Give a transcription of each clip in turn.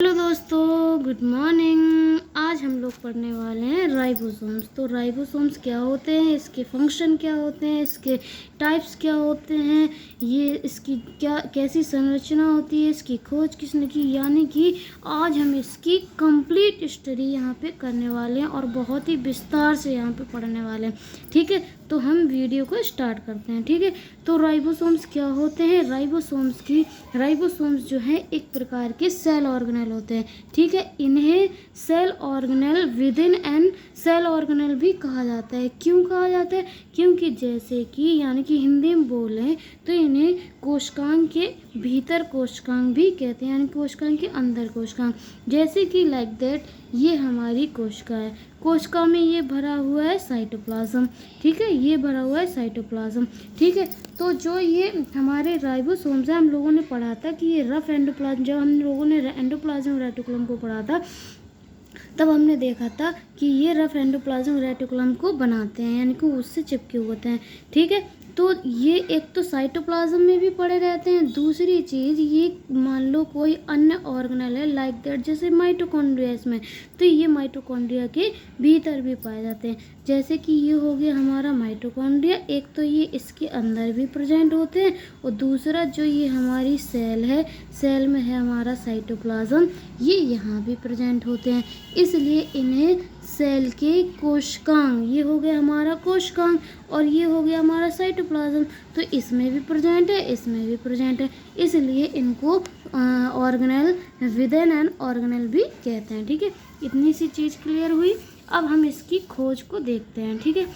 Hello दोस्तों, good morning. आज हम लोग पढ़ने वाले हैं राइबोसोम्स। तो राइबोसोम्स क्या होते हैं, इसके फंक्शन क्या होते हैं, इसके टाइप्स क्या होते हैं, ये इसकी क्या कैसी संरचना होती है, इसकी खोज किसने की, यानी कि आज हम इसकी कंप्लीट स्टडी यहाँ पे करने वाले हैं और बहुत ही विस्तार से यहाँ पे पढ़ने वाले हैं। ठीक है, तो हम वीडियो को स्टार्ट करते हैं। ठीक है, तो राइबोसोम्स क्या होते हैं। राइबोसोम्स जो है एक प्रकार के सेल ऑर्गेनेल होते हैं। ठीक है, इन्हें cell organelle within and cell organelle भी कहा जाता है। क्यों कहा जाता है? क्योंकि जैसे कि यानी कि हिंदी में बोलें तो इन्हें कोशिकांग के भीतर कोशिकांग भी कहते हैं, यानी कोशिकांग के अंदर कोशिकांग। जैसे कि लाइक दैट ये हमारी कोशिका है, कोशिका में ये भरा हुआ है साइटोप्लाज्म। ठीक है, ये भरा हुआ है साइटोप्लाज्म। ठीक है, तो जो ये हमारे राइबोसोम्स है, हम लोगों ने पढ़ा था कि ये रफ एंडोप्लाज्म, जब हम लोगों ने एंडोप्लाज्म रेटिकुलम को पढ़ा था तब हमने देखा था कि ये रफ एंडोप्लाज्म रेटिकुलम को बनाते हैं, यानी कि उससे चिपके होते हैं। ठीक है, तो ये एक तो साइटोप्लाज्म में भी पड़े रहते हैं, दूसरी चीज़ ये मान लो कोई अन्य ऑर्गेनेल है लाइक दैट, जैसे माइटोकॉन्ड्रिया इसमें, तो ये माइटोकॉन्ड्रिया के भीतर भी पाए जाते हैं। जैसे कि ये हो गया हमारा माइटोकॉन्ड्रिया, एक तो ये इसके अंदर भी प्रेजेंट होते हैं और दूसरा जो ये हमारी सेल है, सेल में है हमारा साइटोप्लाज्म, ये यहाँ भी प्रेजेंट होते हैं। इसलिए इन्हें सेल के कोशिकांग, ये हो गया हमारा कोशिकांग और ये हो गया हमारा साइटोप्लाज्म, तो इसमें भी प्रेजेंट है, इसमें भी प्रेजेंट है, इसलिए इनको organelle within and organelle भी कहते हैं। ठीक है, इतनी सी चीज़ क्लियर हुई। अब हम इसकी खोज को देखते हैं। ठीक है,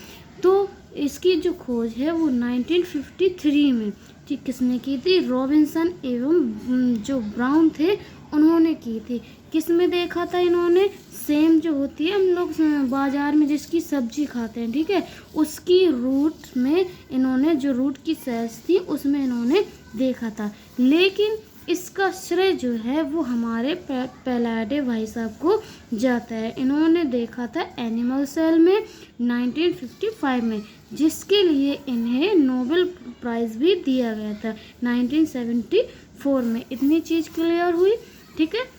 तो इसकी जो खोज है वो 1953 में किसने की थी? रॉबिन्सन एवं जो ब्राउन थे उन्होंने की थी। किस में देखा था इन्होंने? सेम जो होती है हम लोग बाजार में जिसकी सब्जी खाते हैं, ठीक है, उसकी रूट में इन्होंने, जो रूट की सेल्स थी उसमें इन्होंने देखा था। लेकिन इसका श्रेय जो है वो हमारे पैलाडे भाई साहब को जाता है। इन्होंने देखा था एनिमल सेल में 1955 में, जिसके लिए इन्हें नोबेल प्राइज़ भी दिया गया था 1974 में। इतनी चीज़ क्लियर हुई। ठीक है,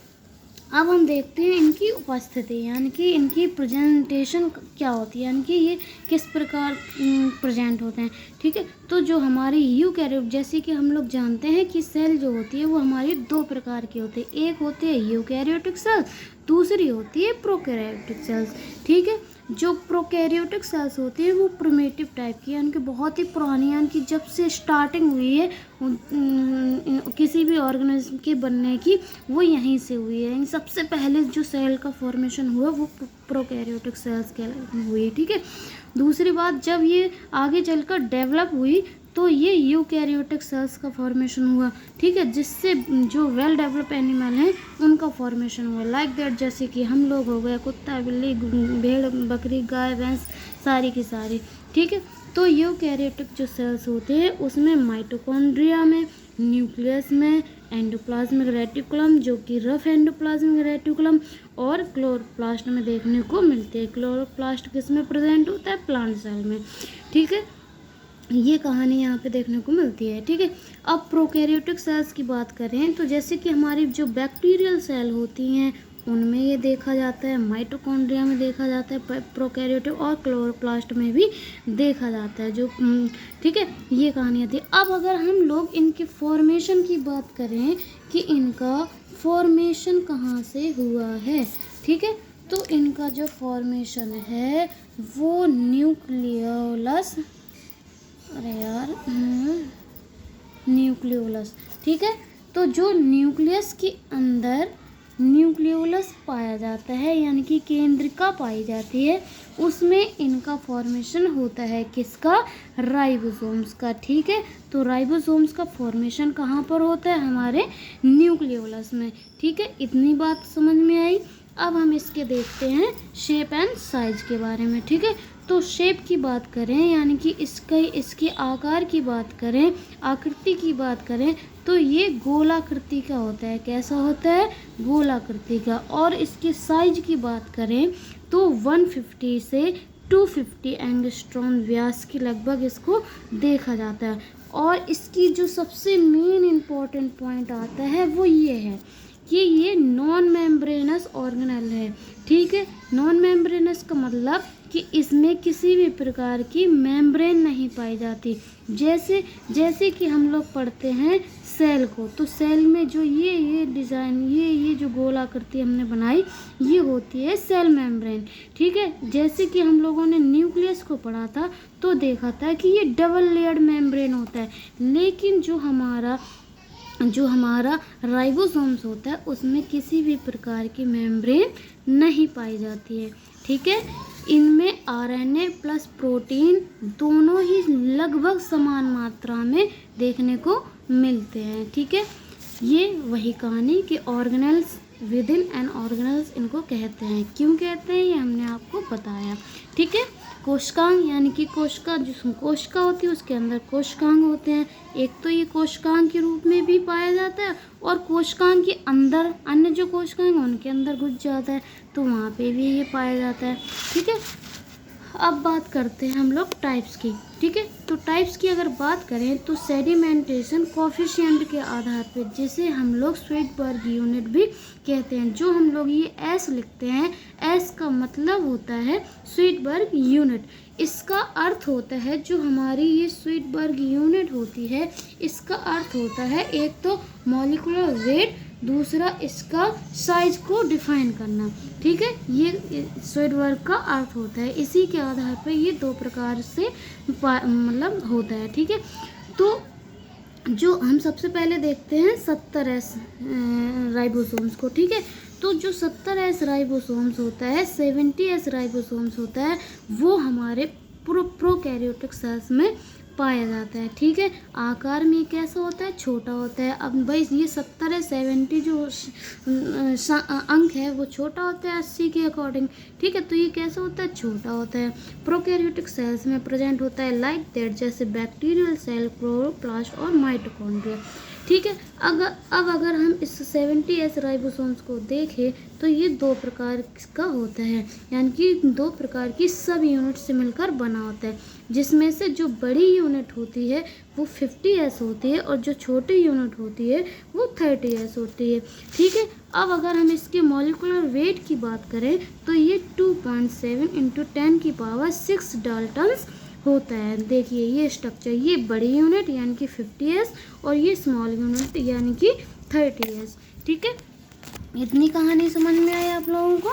अब हम देखते हैं इनकी उपस्थिति, यानी कि इनकी प्रेजेंटेशन क्या होती है, यानी कि ये किस प्रकार प्रेजेंट होते हैं। ठीक है, तो जो हमारी यूकैरियोट, जैसे कि हम लोग जानते हैं कि सेल जो होती है वो हमारी दो प्रकार की होती है, एक होती है यूकैरियोटिक सेल्स, दूसरी होती है प्रोकैरियोटिक सेल्स। ठीक है, जो प्रोकैरियोटिक सेल्स होती है वो प्रिमिटिव टाइप की, यानी कि बहुत ही पुरानी, यानी कि जब से स्टार्टिंग हुई है किसी भी ऑर्गेनिज्म के बनने की वो यहीं से हुई है। यानी सबसे पहले जो सेल का फॉर्मेशन हुआ वो प्रोकैरियोटिक सेल्स के हुई। ठीक है, दूसरी बात, जब ये आगे चलकर डेवलप हुई तो ये यूकैरियोटिक सेल्स का फॉर्मेशन हुआ। ठीक है, जिससे जो वेल डेवलप एनिमल हैं उनका फॉर्मेशन हुआ लाइक दैट, जैसे कि हम लोग हो गए, कुत्ता, बिल्ली, भेड़, बकरी, गाय, भैंस, सारी की सारी। ठीक है, तो यूकैरियोटिक जो सेल्स होते हैं उसमें माइटोकॉन्ड्रिया में, न्यूक्लियस में, एंडोप्लाज्मिक रेटिकुलम जो कि रफ एंडोप्लाज्मिक रेटिकुलम और क्लोरोप्लास्ट में देखने को मिलते हैं। क्लोरोप्लास्ट किस में प्रेजेंट होता है? प्लांट सेल में। ठीक है, ये कहानी यहाँ पे देखने को मिलती है। ठीक है, अब प्रोकैरियोटिक सेल्स की बात करें तो जैसे कि हमारी जो बैक्टीरियल सेल होती हैं उनमें ये देखा जाता है, माइटोकॉन्ड्रिया में देखा जाता है प्रोकैरियोटिक, और क्लोरोप्लास्ट में भी देखा जाता है जो ठीक है, ये कहानी आती है। अब अगर हम लोग इनके फॉर्मेशन की बात करें कि इनका फॉर्मेशन कहाँ से हुआ है, ठीक है, तो इनका जो फॉर्मेशन है वो न्यूक्लियोलस, अरे यार न्यूक्लियोलस। ठीक है, तो जो न्यूक्लियस के अंदर न्यूक्लियोलस पाया जाता है, यानी कि केंद्रिका पाई जाती है, उसमें इनका फॉर्मेशन होता है। किसका? राइबोसोम्स का। ठीक है, तो राइबोसोम्स का फॉर्मेशन कहाँ पर होता है? हमारे न्यूक्लियोलस में। ठीक है, इतनी बात समझ में आई। अब हम इसके देखते हैं शेप एंड साइज के बारे में। ठीक है, तो शेप की बात करें, यानी कि इसके आकार की बात करें, आकृति की बात करें, तो ये गोलाकृति का होता है। कैसा होता है? गोलाकृति का। और इसके साइज की बात करें तो 150 से 250 एंगस्ट्रॉम व्यास के लगभग इसको देखा जाता है। और इसकी जो सबसे मेन इम्पॉर्टेंट पॉइंट आता है वो ये है कि ये नॉन मेम्ब्रेनस ऑर्गेनेल है। ठीक है, नॉन मेम्ब्रेनस का मतलब कि इसमें किसी भी प्रकार की मेम्ब्रेन नहीं पाई जाती। जैसे कि हम लोग पढ़ते हैं सेल को, तो सेल में जो ये डिज़ाइन ये जो गोलाकृति हमने बनाई, ये होती है सेल मेम्ब्रेन। ठीक है, जैसे कि हम लोगों ने न्यूक्लियस को पढ़ा था तो देखा था कि ये डबल लेयर्ड मेम्ब्रेन होता है, लेकिन जो हमारा राइबोसोम्स होता है उसमें किसी भी प्रकार की मेम्ब्रेन नहीं पाई जाती है। ठीक है, इनमें आरएनए प्लस प्रोटीन दोनों ही लगभग समान मात्रा में देखने को मिलते हैं। ठीक है, ये वही कहानी कि organelles with in an organelles इनको कहते हैं। क्यों कहते हैं ये हमने आपको बताया। ठीक है, कोशिकांग यानी कि कोशिका जो कोशिका होती है उसके अंदर कोशिकांग होते हैं। एक तो ये कोशिकांग के रूप में भी पाया जाता है और कोशिकांग के अंदर अन्य जो कोशिकांग उनके अंदर घुस जाता है तो वहाँ पे भी ये पाया जाता है। ठीक है, अब बात करते हैं हम लोग टाइप्स की। ठीक है, तो टाइप्स की अगर बात करें तो सेडिमेंटेशन कोफिशिएंट के आधार पर, जिसे हम लोग स्वीडबर्ग यूनिट भी कहते हैं, जो हम लोग ये एस लिखते हैं, एस का मतलब होता है स्वीडबर्ग यूनिट। इसका अर्थ होता है जो हमारी ये स्वीडबर्ग यूनिट होती है, इसका अर्थ होता है एक तो मॉलिक्यूलर वेट, दूसरा इसका साइज को डिफाइन करना। ठीक है, ये स्वीडबर्ग का अर्थ होता है। इसी के आधार पर ये दो प्रकार से मतलब होता है। ठीक है, तो जो हम सबसे पहले देखते हैं 70S राइबोसोम्स को। ठीक है, तो जो 70S राइबोसोम्स होता है, 70S राइबोसोम्स होता है, वो हमारे प्रोकैरियोटिक सेल्स में पाया जाता है। ठीक है, आकार में कैसा होता है, छोटा होता है। अब भाई ये 70 है, 70 जो अंक है वो छोटा होता है 80 के अकॉर्डिंग। ठीक है, तो ये कैसा होता है, छोटा होता है। प्रोकैरियोटिक सेल्स में प्रेजेंट होता है लाइक दैट, जैसे बैक्टीरियल सेल, क्लोरोप्लास्ट और माइटोकॉन्ड्रिया। ठीक है, अगर हम इस 70S राइबोसोम्स को देखें तो ये दो प्रकार का होता है, यानी कि दो प्रकार की सब यूनिट से मिलकर बना होता है, जिसमें से जो बड़ी यूनिट होती है वो 50S होती है और जो छोटी यूनिट होती है वो 30S होती है। ठीक है, अब अगर हम इसके मॉलिक्यूलर वेट की बात करें तो ये 2.7 × 10⁶ डाल्टन्स होता है। देखिए ये स्ट्रक्चर, ये बड़ी यूनिट यानी कि 50S और ये स्मॉल यूनिट यानी कि 30S। ठीक है, इतनी कहानी समझ में आई आप लोगों को।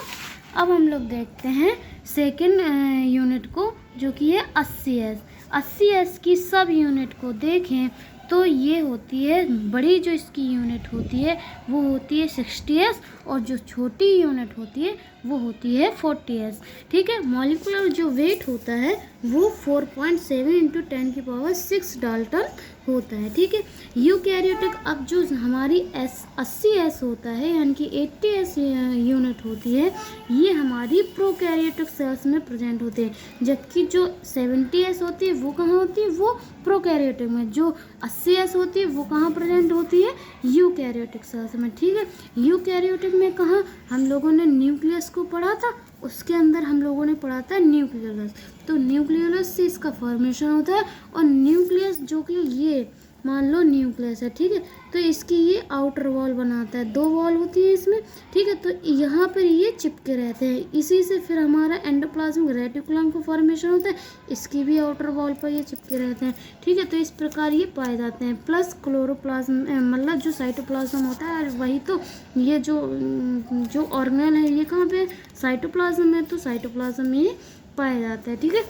अब हम लोग देखते हैं सेकेंड यूनिट को, जो कि है 80S। 80S की सब यूनिट को देखें तो ये होती है बड़ी, जो इसकी यूनिट होती है वो होती है 60S और जो छोटी यूनिट होती है वो होती है 40S। ठीक है, मॉलिक्यूलर जो वेट होता है वो 4.7 × 10⁶ डाल्टन होता है। ठीक है, यूकैरियोटिक, अब जो हमारी 80S होता है यानी कि 80S यूनिट होती है, ये हमारी प्रोकैरियोटिक सेल्स में प्रेजेंट होते हैं, जबकि जो 70S होती है वो कहाँ होती है, वो प्रोकैरियोटिक में। जो 80S होती है वो कहाँ प्रेजेंट होती है, यूकैरियोटिक सेल्स में। ठीक है, यूकैरियोटिक में कहाँ हम लोगों ने न्यूक्लियस को पढ़ा था, उसके अंदर हम लोगों ने पढ़ा था न्यूक्लियस। तो न्यूक्लियस से इसका फॉर्मेशन होता है और न्यूक्लियस जो कि ये मान लो न्यूक्लियस है। ठीक है, तो इसकी ये आउटर वॉल बनाता है, 2 वॉल होती है इसमें। ठीक है, तो यहाँ पर ये चिपके रहते हैं, इसी से फिर हमारा एंडोप्लाज्मिक रेटिकुलम का फॉर्मेशन होता है, इसकी भी आउटर वॉल पर ये चिपके रहते हैं। ठीक है, तो इस प्रकार ये पाए जाते हैं। प्लस क्लोरोप्लाज्म मतलब जो साइटोप्लाज्म होता है, वही तो ये जो ऑर्गेनेल है ये कहाँ पे, साइटोप्लाज्म में, तो साइटोप्लाज्म में ये पाया जाता है। ठीक है,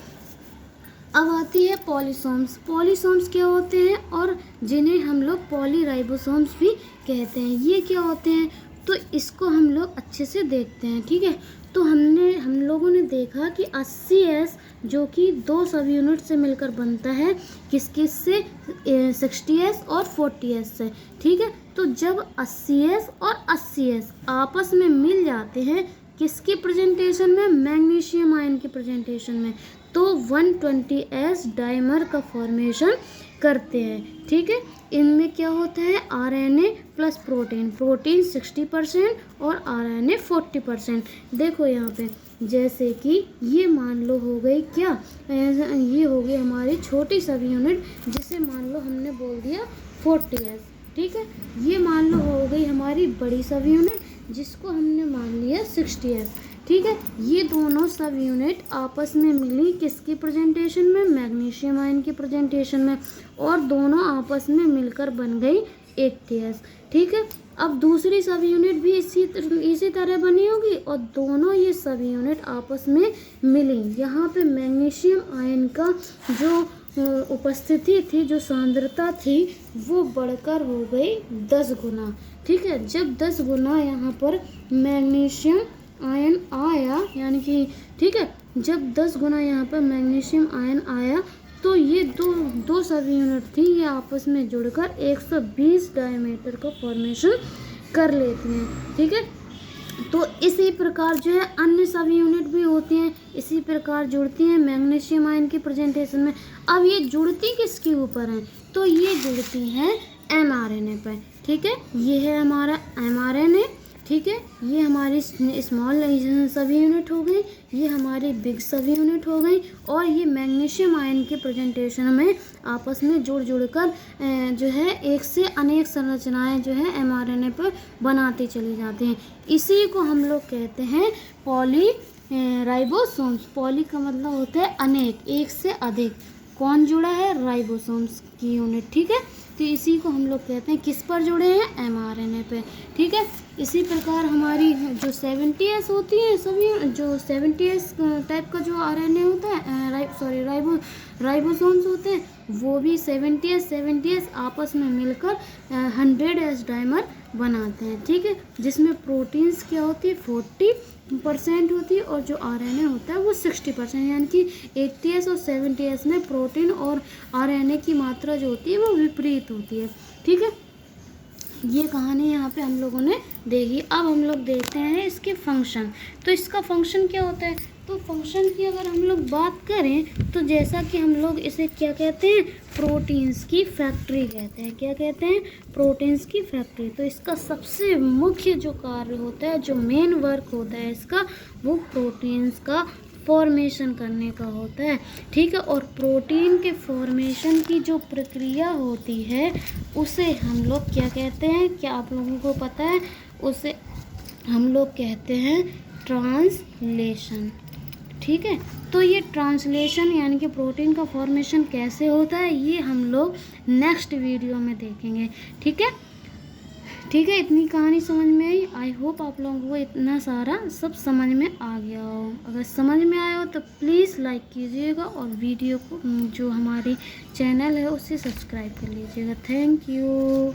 अब आती है पॉलीसोम्स। पॉलीसोम्स क्या होते हैं और जिन्हें हम लोग पॉलीराइबोसोम्स भी कहते हैं, ये क्या होते हैं, तो इसको हम लोग अच्छे से देखते हैं। ठीक है, तो हम लोगों ने देखा कि 80S जो कि 2 सब यूनिट से मिलकर बनता है, किस से 60S और 40S से। ठीक है, तो जब 80S और 80S आपस में मिल जाते हैं, किसकी प्रेजेंटेशन में, मैग्नीशियम आयन की प्रेजेंटेशन में, तो 120S डाइमर का फॉर्मेशन करते हैं। ठीक है, इनमें क्या होता है, आरएनए प्लस प्रोटीन 60% और आरएनए 40%। देखो यहाँ पे, जैसे कि ये मान लो हो गई क्या, ये हो गई हमारी छोटी सब यूनिट, जिसे मान लो हमने बोल दिया 40S। ठीक है। ये मान लो हो गई हमारी बड़ी सब यूनिट जिसको हमने मान लिया 60s। ठीक है, ये दोनों सब यूनिट आपस में मिली किसकी प्रेजेंटेशन में, मैग्नीशियम आयन की प्रेजेंटेशन में, और दोनों आपस में मिलकर बन गई 80s। ठीक है, अब दूसरी सब यूनिट भी इसी तरह बनी होगी और दोनों ये सब यूनिट आपस में मिली। यहाँ पे मैग्नीशियम आयन का जो उपस्थिति थी, जो सांद्रता थी, वो बढ़कर हो गई 10 गुना। ठीक है, जब 10 गुना यहाँ पर मैग्नीशियम आयन आया, यानी कि ठीक है, जब 10 गुना यहाँ पर मैग्नीशियम आयन आया तो ये दो सब यूनिट थी, ये आपस में जुड़कर 120 डायमीटर का फॉर्मेशन कर लेती हैं। ठीक है, तो इसी प्रकार जो है अन्य सब यूनिट भी होती हैं, इसी प्रकार जुड़ती हैं मैग्नीशियम आयन की प्रेजेंटेशन में। अब ये जुड़ती किसके ऊपर हैं, तो ये जुड़ती हैं mRNA पर। ठीक है, ये है हमारा mRNA। ठीक है, ये हमारी स्मॉल सब यूनिट हो गई, ये हमारी बिग सब यूनिट हो गई, और ये मैग्नीशियम आयन के प्रेजेंटेशन में आपस में जुड़ कर जो है एक से अनेक संरचनाएं जो है mRNA पर बनाती चली जाती हैं। इसी को हम लोग कहते हैं पॉली राइबोसोम्स। पॉली का मतलब होता है अनेक, एक से अधिक। कौन जुड़ा है, राइबोसोम्स की यूनिट। ठीक है, तो इसी को हम लोग कहते हैं किस पर जुड़े हैं, mRNA पे। ठीक है, इसी प्रकार हमारी जो 70s होती है, सभी जो 70s टाइप का जो RNA होता है, राइबोसोम्स होते हैं, वो भी 70s आपस में मिलकर 100s डाइमर बनाते हैं। ठीक है, जिसमें प्रोटीन्स क्या होती है 40% होती है, और जो RNA होता है वो 60%, यानी कि 80s और 70s में प्रोटीन और RNA की मात्रा जो होती है वो विपरीत होती है। ठीक है, ये कहानी यहाँ पे हम लोगों ने देखी। अब हम लोग देखते हैं इसके फंक्शन। तो इसका फंक्शन क्या होता है, तो फंक्शन की अगर हम लोग बात करें तो जैसा कि हम लोग इसे क्या कहते हैं, प्रोटीन्स की फैक्ट्री कहते हैं। क्या कहते हैं, प्रोटीन्स की फैक्ट्री। तो इसका सबसे मुख्य जो कार्य होता है, जो मेन वर्क होता है इसका, वो प्रोटीन्स का फॉर्मेशन करने का होता है। ठीक है, और प्रोटीन के फॉर्मेशन की जो प्रक्रिया होती है उसे हम लोग क्या कहते हैं, क्या आप लोगों को पता है, उसे हम लोग कहते हैं ट्रांसलेशन। ठीक है, तो ये ट्रांसलेशन यानी कि प्रोटीन का फॉर्मेशन कैसे होता है, ये हम लोग नेक्स्ट वीडियो में देखेंगे। ठीक है, ठीक है, इतनी कहानी समझ में आई। आई होप आप लोगों को इतना सारा सब समझ में आ गया हो। अगर समझ में आया हो तो प्लीज़ लाइक कीजिएगा, और वीडियो को जो हमारी चैनल है उसे सब्सक्राइब कर लीजिएगा। Thank you.